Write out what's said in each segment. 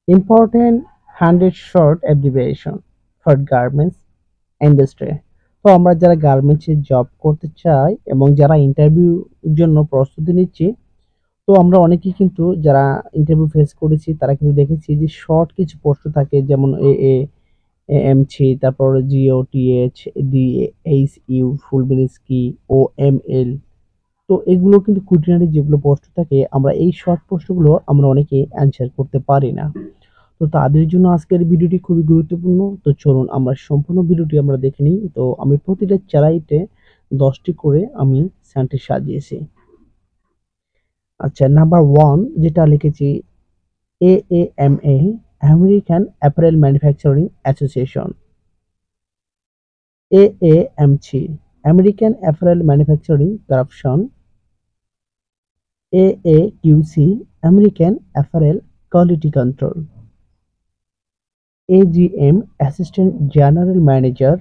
Important 100 short abbreviation for garments industry. তো আমরা যারা গার্মেন্টসে জব করতে চাই এবং যারা ইন্টারভিউর জন্য প্রস্তুতি নিচ্ছি, তো আমরা অনেকেই কিন্তু যারা ইন্টারভিউ ফেস করেছি তারা কিন্তু দেখেছি যে শর্ট কিছু প্রশ্ন থাকে, যেমন এএমসি, তারপর জিওটিএইচ, ডিএইচইউ, ফুল মিনিংস কি, ওএমএল। তো এগুলো কিন্তু খুঁটিনাটি যেগুলো প্রশ্ন থাকে, আমরা এই শর্ট প্রশ্নগুলো আমরা অনেকে অ্যান্সার করতে পারি না। তো তাদের জন্য আজকের ভিডিওটি খুবই গুরুত্বপূর্ণ। তো চলুন আমরা সম্পূর্ণ ভিডিওটি আমরা দেখে নিই। তো আমি প্রতিটা চ্যালাইতে 10টি করে আমি সেন্টেন্স সাজিয়েছি। আচ্ছা, নাম্বার 1 যেটা লিখেছি, AAMA, American apparel manufacturing association. AAMC, American apparel manufacturing corruption. AAQC, American apparel quality control. AGM, assistant general manager.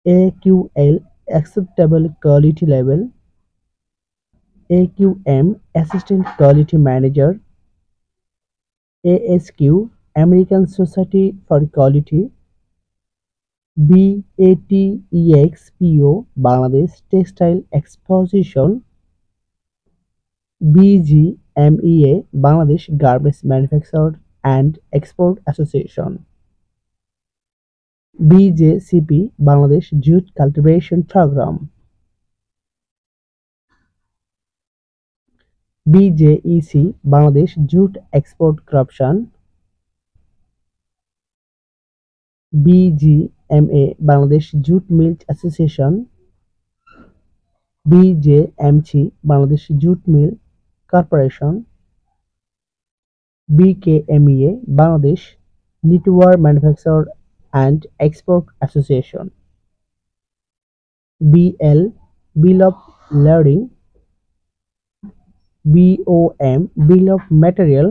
AQL, acceptable quality level. AQM, assistant quality manager. ASQ, American Society for Quality. BATEXPO, Bangladesh Textile Exposition. BGMEA, Bangladesh Garments Manufacturer and Export Association. BJCP, Bangladesh Jute Cultivation Program. BJEC, Bangladesh Jute Export Corruption. BGMA, Bangladesh Jute Mills Association. BJMC, Bangladesh Jute Mill Corporation. BKMEA, Bangladesh Knitwear Manufacturer and Export Association. BL, Bill of Lading. BOM, Bill of Material.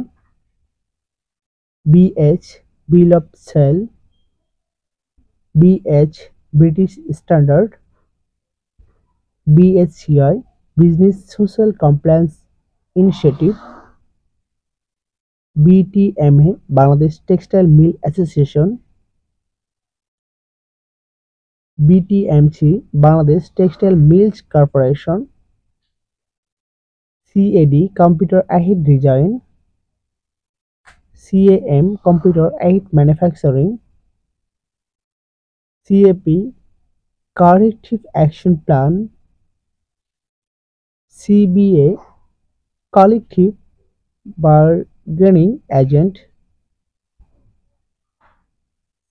BH, Bill of Sale. BH, British Standard. BHCI, Business Social Compliance Initiative. BTMA, Bangladesh Textile Mill Association. BTMC, Bangladesh Textile Mills Corporation. CAD, Computer Aided Design. CAM, Computer Aided Manufacturing. CAP, Corrective Action Plan. CBA, Collective Bargaining Agent.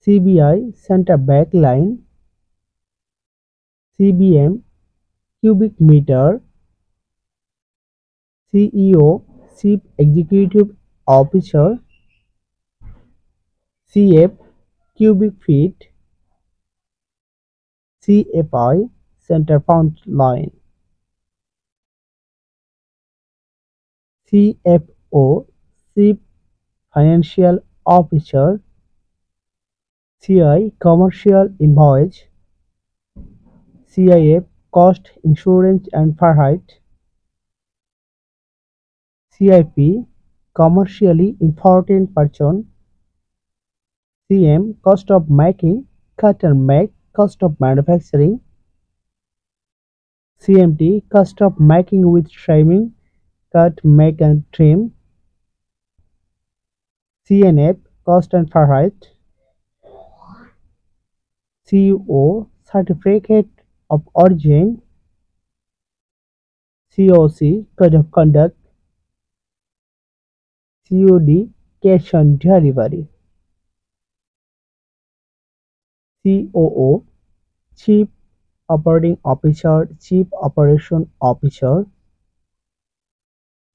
CBI, Center Back Line. CBM, Cubic Meter. CEO, Chief Executive Officer. CF, Cubic Feet. CFI, Center Front Line. CFO, Chief Financial Officer. CI, Commercial Invoice. CIF, Cost Insurance and Farhite. CIP, Commercially Important Person. CM, Cost of Making, Cut and Make, Cost of Manufacturing. CMT, Cost of Making with Trimming, Cut, Make and Trim. CNF, Cost and Farhite. CO, Certificate of Origin. COC, Code of Conduct. COD, Cash on Delivery. COO, Chief Operating Officer, Chief Operation Officer.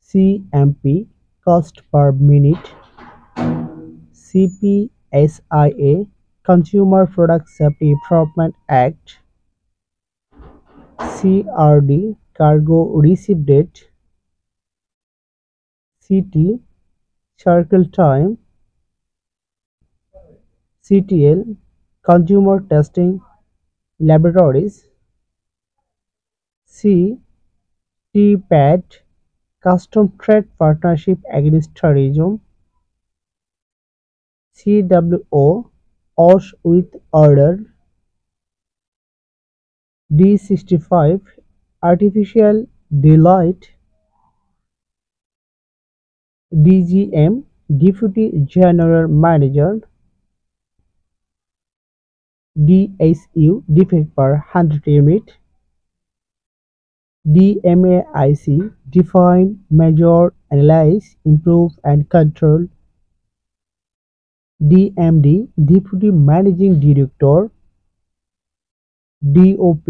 CMP, Cost per Minute. CPSIA, Consumer Product Safety Improvement Act. CRD, Cargo Receipt Date. CT, Circle Time. CTL, Consumer Testing Laboratories. CTPAT, Custom Trade Partnership Against Terrorism. CWO OS with order. D65 Artificial Delight. DGM Deputy General Manager. DSU Defect per 100 unit. DMAIC Define, Measure, Analyze, Improve and Control. DMD Deputy Managing Director. DOP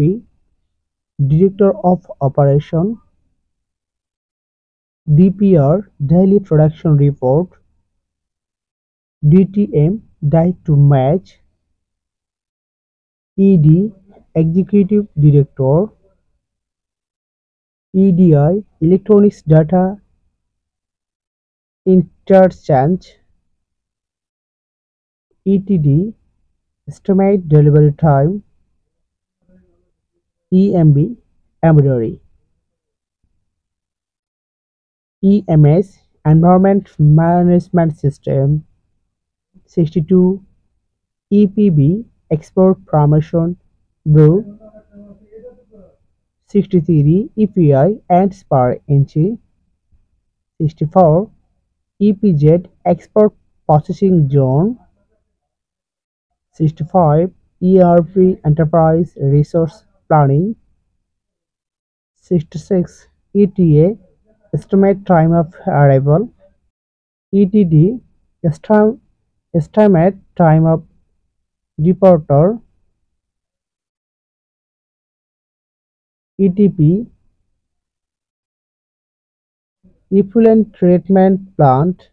Director of Operation. DPR Daily Production Report. DTM Die to Match. ED Executive Director. EDI Electronics Data Interchange. ETD Estimate Delivery Time. EMB Embroidery. EMS Environment Management System. 62 EPB Export Promotion Bureau. 63 EPI and SPAR Inchi. 64 EPZ Export Processing Zone. 65 ERP Enterprise Resource Planning. 66 ETA Estimate Time of Arrival. ETD Estimate Time of Departure. ETP Effluent Treatment Plant.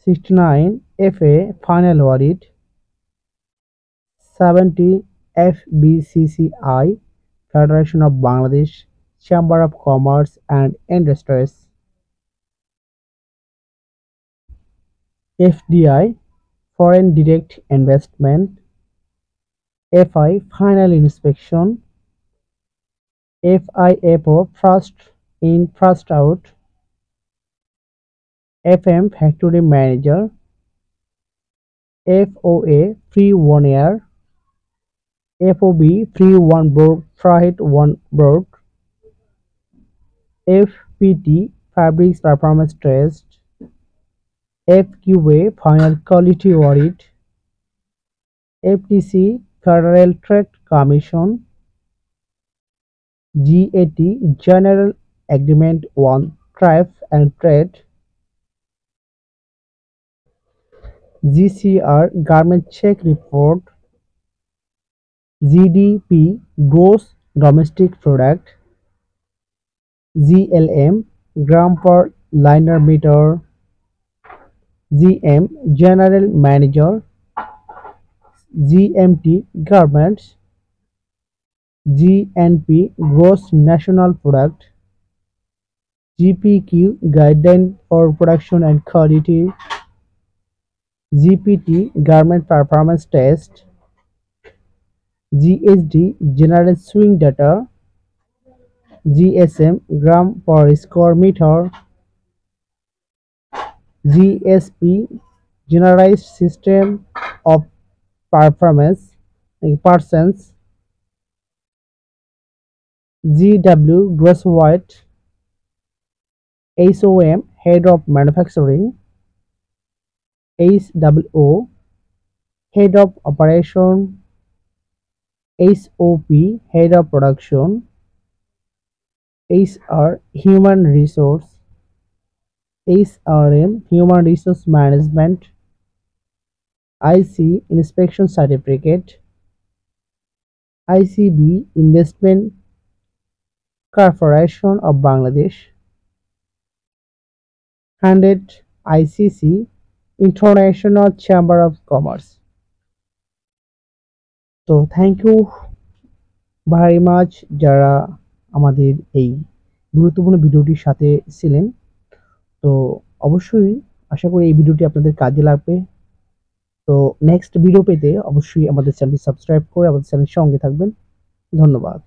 69 FA Final Audit. 70 FBCCI Federation of Bangladesh Chamber of Commerce and Industries. FDI Foreign Direct Investment. FI Final Inspection. FIFO First In First Out. FM Factory Manager. FOA Free 1 Year. FOB Free 1 Board Freight 1 Board. FPT Fabrics Performance Test. FQA Final Quality Audit. FTC Federal Trade Commission. GAT General Agreement on Tariff and Trade. GCR Garment Check Report. GDP Gross Domestic Product. GLM Gram per Liner Meter. GM General Manager. GMT Garments. GNP Gross National Product. GPQ Guideline for Production and Quality. GPT Garment Performance Test. GSD General Swing Data. GSM Gram per Square Meter. GSP Generalized System of Performance Persons. GW Gross Weight. SOM Head of Manufacturing. HWO Head of Operation. SOP Head of Production. HR Human Resource. SRM Human Resource Management. IC Inspection Certificate. ICB Investment Corporation of Bangladesh. 100 ICC International Chamber of Commerce. তো thank you very much যারা আমাদের এই গুরুত্বপূর্ণ ভিডিওটির সাথে ছিলেন। তো অবশ্যই আশা করি এই ভিডিওটি আপনাদের কাজে লাগবে। তো নেক্সট ভিডিও পেতে অবশ্যই আমাদের চ্যানেলটি সাবস্ক্রাইব করে আমাদের চ্যানেলের সঙ্গে থাকবেন। ধন্যবাদ।